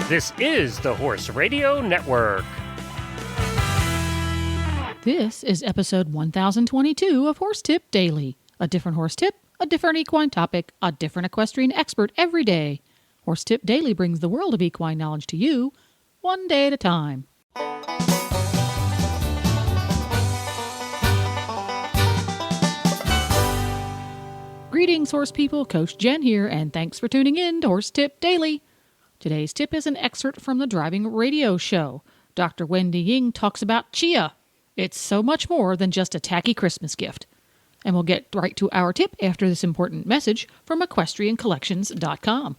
This is the Horse Radio Network. This is episode 1022 of Horse Tip Daily. A different horse tip, a different equine topic, a different equestrian expert every day. Horse Tip Daily brings the world of equine knowledge to you, one day at a time. Greetings, horse people. Coach Jen here, and thanks for tuning in to Horse Tip Daily. Today's tip is an excerpt from the Driving Radio Show. Dr. Wendy Ying talks about Chia. It's so much more than just a tacky Christmas gift. And we'll get right to our tip after this important message from EquestrianCollections.com.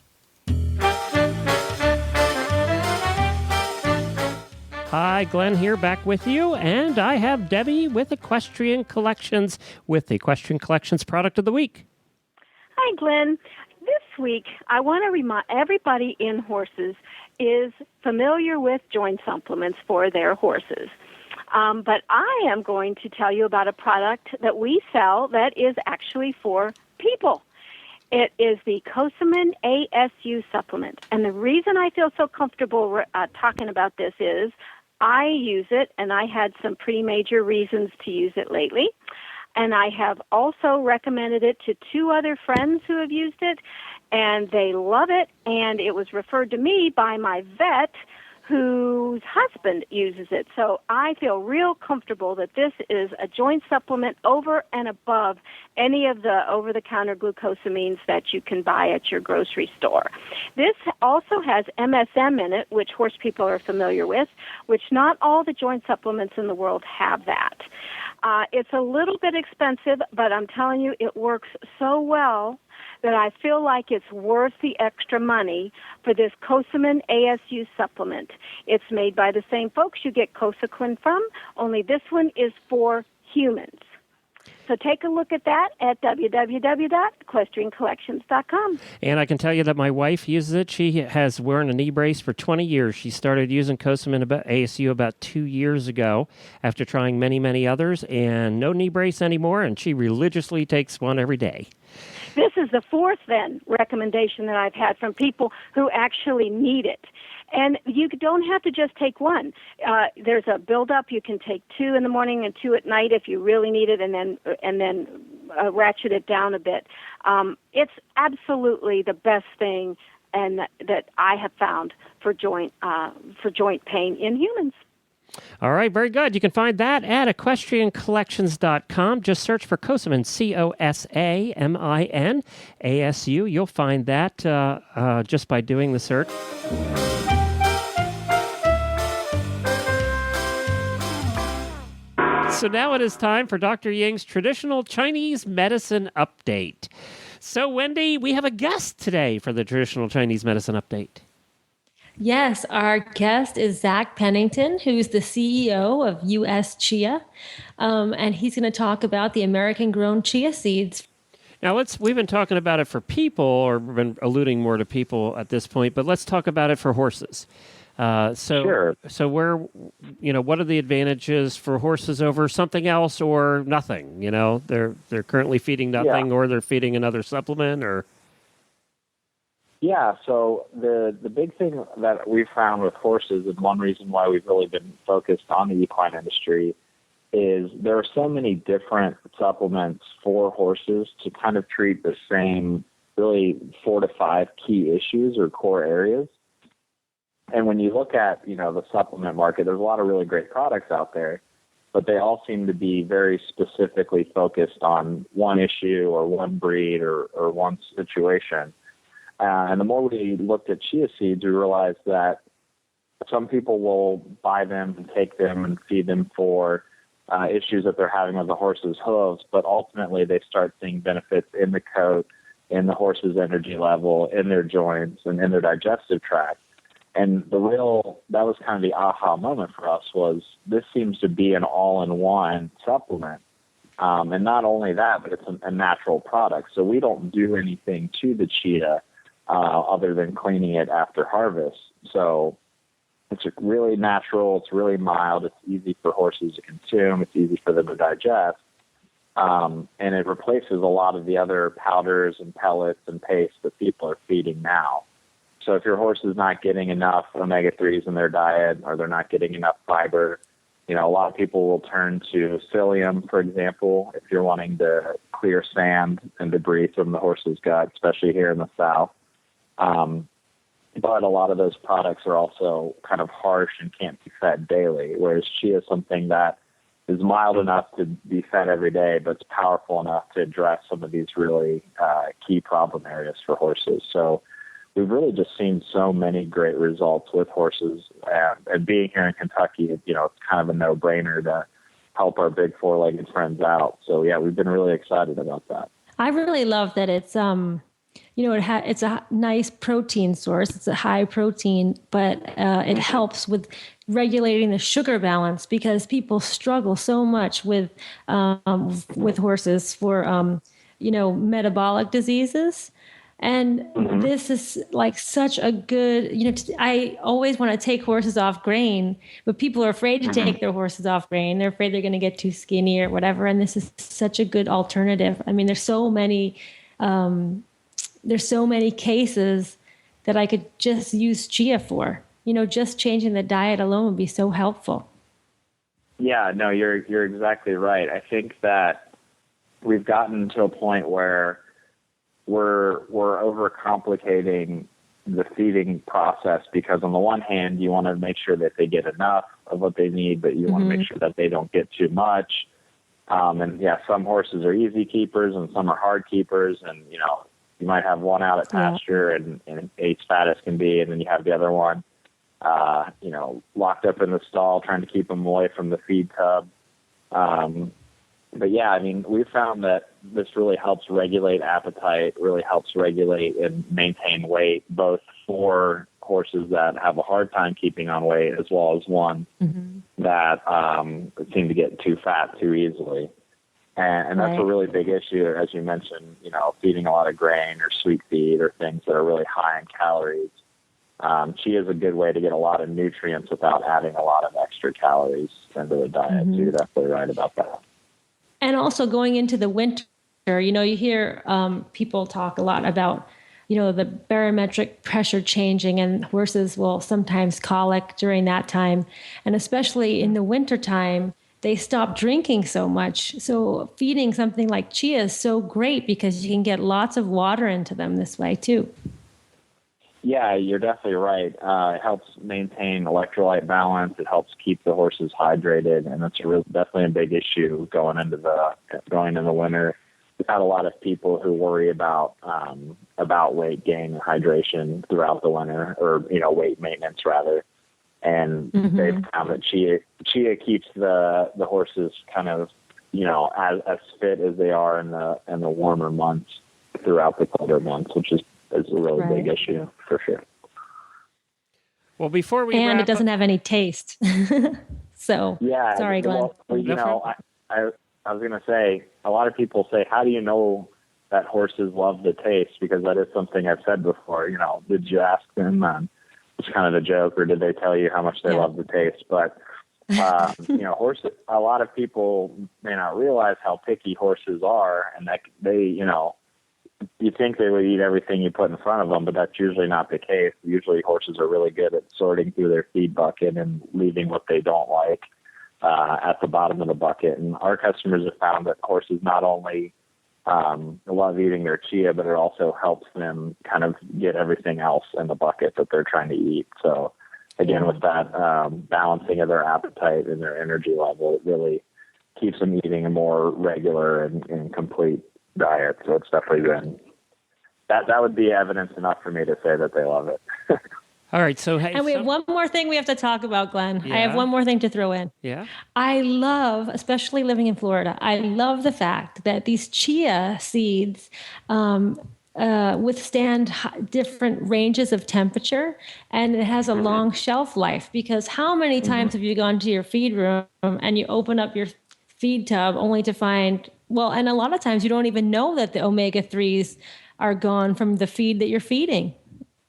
Hi, Glenn here, back with you, and I have Debbie with Equestrian Collections with the Equestrian Collections Product of the Week. Hi, Glenn. This week, I want to remind everybody in horses is familiar with joint supplements for their horses. But I am going to tell you about a product that we sell that is actually for people. It is the Cosamin ASU supplement. And the reason I feel so comfortable talking about this is I use it, and I had some pretty major reasons to use it lately. And I have also recommended it to two other friends who have used it, and they love it. And it was referred to me by my vet, whose husband uses it. So I feel real comfortable that this is a joint supplement over and above any of the over-the-counter glucosamines that you can buy at your grocery store. This also has MSM in it, which horse people are familiar with, which not all the joint supplements in the world have that. It's a little bit expensive, but I'm telling you, it works so well that I feel like it's worth the extra money for this Cosamin ASU supplement. It's made by the same folks you get Cosequin from, only this one is for humans. So take a look at that at www.equestriancollections.com. And I can tell you that my wife uses it. She has worn a knee brace for 20 years. She started using Cosamin ASU about 2 years ago after trying many, many others, and no knee brace anymore, and she religiously takes one every day. This is the fourth, then, recommendation that I've had from people who actually need it. And you don't have to just take one. There's a build-up. You can take 2 in the morning and 2 at night if you really need it, and then ratchet it down a bit. It's absolutely the best thing and that I have found for joint pain in humans. All right, very good. You can find that at EquestrianCollections.com. Just search for Cosamin, Cosamin ASU. You'll find that just by doing the search. So now it is time for Dr. Ying's traditional Chinese medicine update. So, Wendy, we have a guest today for the traditional Chinese medicine update. Yes, our guest is Zack Pennington, who's the CEO of US Chia, and he's going to talk about the American-grown chia seeds. Now, we've been talking about it for people, or been alluding more to people at this point, but let's talk about it for horses. Sure. So what are the advantages for horses over something else or nothing? You know, they're currently feeding nothing, or they're feeding another supplement, or... Yeah, so the big thing that we've found with horses, and one reason why we've really been focused on the equine industry, is there are so many different supplements for horses to kind of treat the same really 4 to 5 key issues or core areas. And when you look at, the supplement market, there's a lot of really great products out there, but they all seem to be very specifically focused on one issue or one breed or one situation. And the more we looked at chia seeds, we realized that some people will buy them and take them and feed them for issues that they're having with the horse's hooves, but ultimately they start seeing benefits in the coat, in the horse's energy level, in their joints, and in their digestive tract. And that was kind of the aha moment for us, was this seems to be an all-in-one supplement. And not only that, but it's a natural product. So we don't do anything to the chia other than cleaning it after harvest. So it's really natural, it's really mild, it's easy for horses to consume, it's easy for them to digest, and it replaces a lot of the other powders and pellets and pastes that people are feeding now. So if your horse is not getting enough omega-3s in their diet, or they're not getting enough fiber, a lot of people will turn to psyllium, for example, if you're wanting to clear sand and debris from the horse's gut, especially here in the South. But a lot of those products are also kind of harsh and can't be fed daily, whereas Chia is something that is mild enough to be fed every day, but it's powerful enough to address some of these really key problem areas for horses. So we've really just seen so many great results with horses. And being here in Kentucky, it's kind of a no-brainer to help our big four-legged friends out. So, yeah, we've been really excited about that. I really love that it's it's a nice protein source. It's a high protein, but it helps with regulating the sugar balance, because people struggle so much with horses for metabolic diseases. And this is like such a good, I always want to take horses off grain, but people are afraid to take their horses off grain. They're afraid they're going to get too skinny or whatever. And this is such a good alternative. I mean, there's so many cases that I could just use Chia for. Just changing the diet alone would be so helpful. Yeah, no, you're exactly right. I think that we've gotten to a point where we're overcomplicating the feeding process, because on the one hand, you want to make sure that they get enough of what they need, but you want to make sure that they don't get too much. And yeah, some horses are easy keepers and some are hard keepers, and you might have one out at pasture and ate fat as can be, and then you have the other one locked up in the stall trying to keep them away from the feed tub. But yeah, I mean, we've found that this really helps regulate appetite, really helps regulate and maintain weight, both for horses that have a hard time keeping on weight, as well as ones that seem to get too fat too easily. And that's a really big issue, as you mentioned, feeding a lot of grain or sweet feed or things that are really high in calories. Chia is a good way to get a lot of nutrients without adding a lot of extra calories into the diet. So you're definitely right about that. And also going into the winter, you hear people talk a lot about, the barometric pressure changing, and horses will sometimes colic during that time. And especially in the wintertime, they stop drinking so much. So feeding something like Chia is so great, because you can get lots of water into them this way too. Yeah, you're definitely right. It helps maintain electrolyte balance. It helps keep the horses hydrated, and that's definitely a big issue going into the winter. We've had a lot of people who worry about weight gain and hydration throughout the winter, or weight maintenance rather. And they've found that Chia keeps the horses kind of as fit as they are in the warmer months throughout the colder months, which is a really big issue for sure. Well, before we and it doesn't have any taste. So yeah, sorry, Glenn. Well, I was going to say, a lot of people say, how do you know that horses love the taste? Because that is something I've said before. Did you ask them? It's kind of a joke, or did they tell you how much they love the taste? But horses. A lot of people may not realize how picky horses are, and that they, you think they would eat everything you put in front of them, but that's usually not the case. Usually horses are really good at sorting through their feed bucket and leaving what they don't like at the bottom of the bucket. And our customers have found that horses not only love eating their Chia, but it also helps them kind of get everything else in the bucket that they're trying to eat. So again, with that balancing of their appetite and their energy level, it really keeps them eating a more regular and complete diet. So it's definitely been that would be evidence enough for me to say that they love it. All right. So and we have one more thing we have to talk about, Glenn. Yeah. I have one more thing to throw in. Yeah. I love, especially living in Florida, I love the fact that these Chia seeds withstand different ranges of temperature, and it has a long shelf life. Because how many times have you gone to your feed room and you open up your feed tub only to find, and a lot of times you don't even know that the omega-3s are gone from the feed that you're feeding.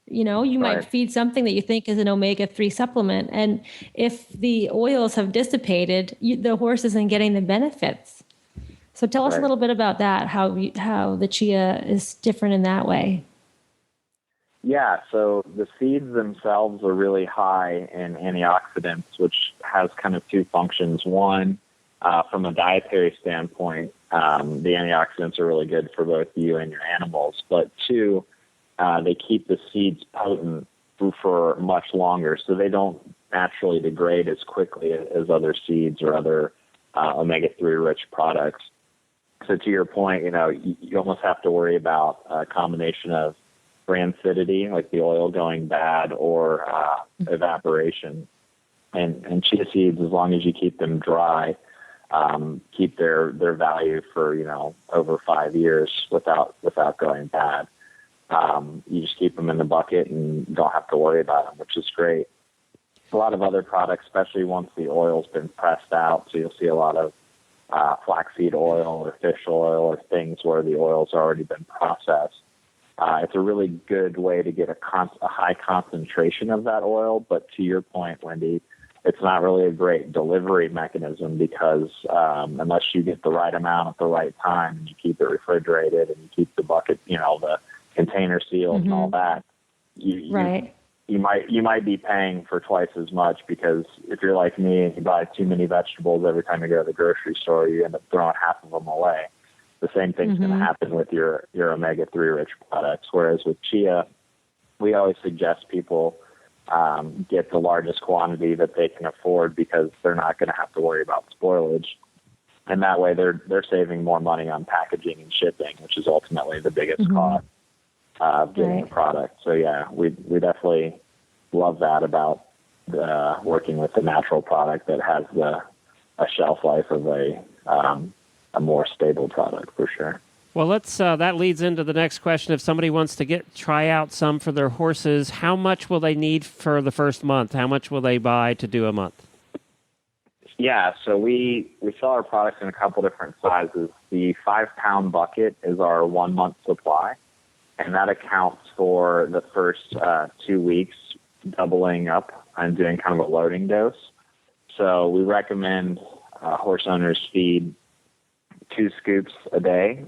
You might feed something that you think is an omega-3 supplement, and if the oils have dissipated, the horse isn't getting the benefits. So tell us a little bit about that, how the Chia is different in that way. Yeah, so the seeds themselves are really high in antioxidants, which has kind of two functions. One, from a dietary standpoint, the antioxidants are really good for both you and your animals. But two, they keep the seeds potent for much longer, so they don't naturally degrade as quickly as other seeds or other omega-3 rich products. So to your point, you almost have to worry about a combination of rancidity, like the oil going bad, or evaporation. And chia seeds, as long as you keep them dry, keep their value for over 5 years without going bad. You just keep them in the bucket and don't have to worry about them, which is great. A lot of other products, especially once the oil's been pressed out, so you'll see a lot of flaxseed oil or fish oil or things where the oil's already been processed. It's a really good way to get a high concentration of that oil, but to your point, Wendy, it's not really a great delivery mechanism because unless you get the right amount at the right time and you keep it refrigerated and you keep the bucket, the container sealed and all that, you might be paying for twice as much, because if you're like me and you buy too many vegetables every time you go to the grocery store, you end up throwing half of them away. The same thing's going to happen with your omega-3 rich products. Whereas with chia, we always suggest people get the largest quantity that they can afford, because they're not going to have to worry about spoilage. And that way they're saving more money on packaging and shipping, which is ultimately the biggest cost of getting the product. So yeah, we definitely love that about working with a natural product that has a shelf life of a more stable product, for sure. Well, that leads into the next question. If somebody wants to try out some for their horses, how much will they need for the first month? How much will they buy to do a month? Yeah, so we sell our products in a couple different sizes. The 5-pound bucket is our 1 month supply, and that accounts for the first 2 weeks doubling up and doing kind of a loading dose. So we recommend horse owners feed 2 scoops a day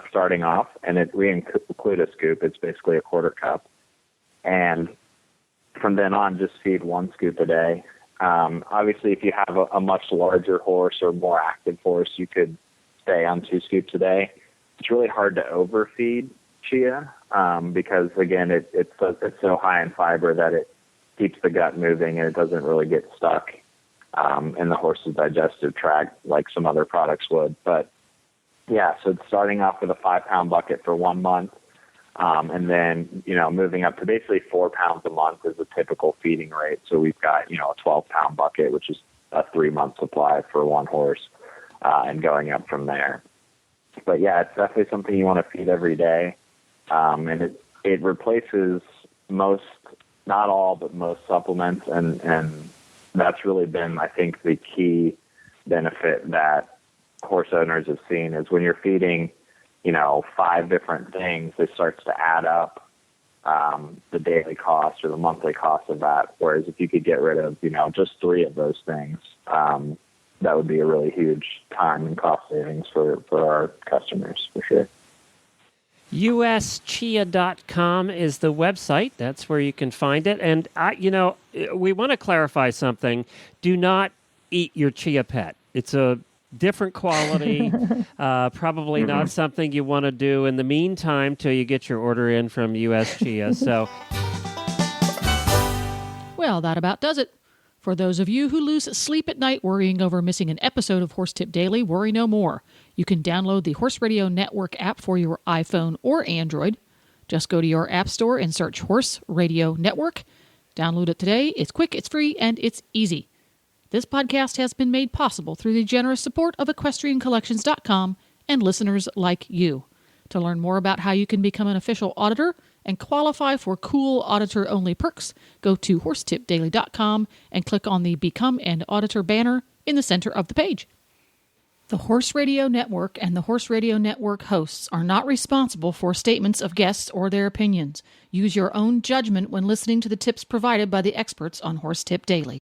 starting off, and we include a scoop. It's basically a quarter cup. And from then on, just feed 1 scoop a day. Obviously, if you have a much larger horse or more active horse, you could stay on 2 scoops a day. It's really hard to overfeed chia because, again, it's so high in fiber that it keeps the gut moving and it doesn't really get stuck in the horse's digestive tract like some other products would. But yeah, so it's starting off with a 5-pound bucket for 1 month, and then moving up to basically 4 pounds a month is a typical feeding rate. So we've got a 12-pound bucket, which is a 3-month supply for one horse, and going up from there. But yeah, it's definitely something you want to feed every day, and it replaces most, not all, but most supplements, and that's really been, I think, the key benefit that horse owners have seen is when you're feeding, 5 different things, it starts to add up the daily cost or the monthly cost of that. Whereas if you could get rid of, just 3 of those things, that would be a really huge time and cost savings for our customers, for sure. uschia.com is the website. That's where you can find it. And, we want to clarify something. Do not eat your chia pet. It's a different quality, probably not something you want to do in the meantime till you get your order in from US Chia. So, well, that about does it. For those of you who lose sleep at night worrying over missing an episode of Horse Tip Daily, worry no more. You can download the Horse Radio Network app for your iPhone or Android. Just go to your app store and search Horse Radio Network. Download it today. It's quick, it's free, and it's easy. This podcast has been made possible through the generous support of EquestrianCollections.com and listeners like you. To learn more about how you can become an official auditor and qualify for cool auditor-only perks, go to HorseTipDaily.com and click on the Become an Auditor banner in the center of the page. The Horse Radio Network and the Horse Radio Network hosts are not responsible for statements of guests or their opinions. Use your own judgment when listening to the tips provided by the experts on Horse Tip Daily.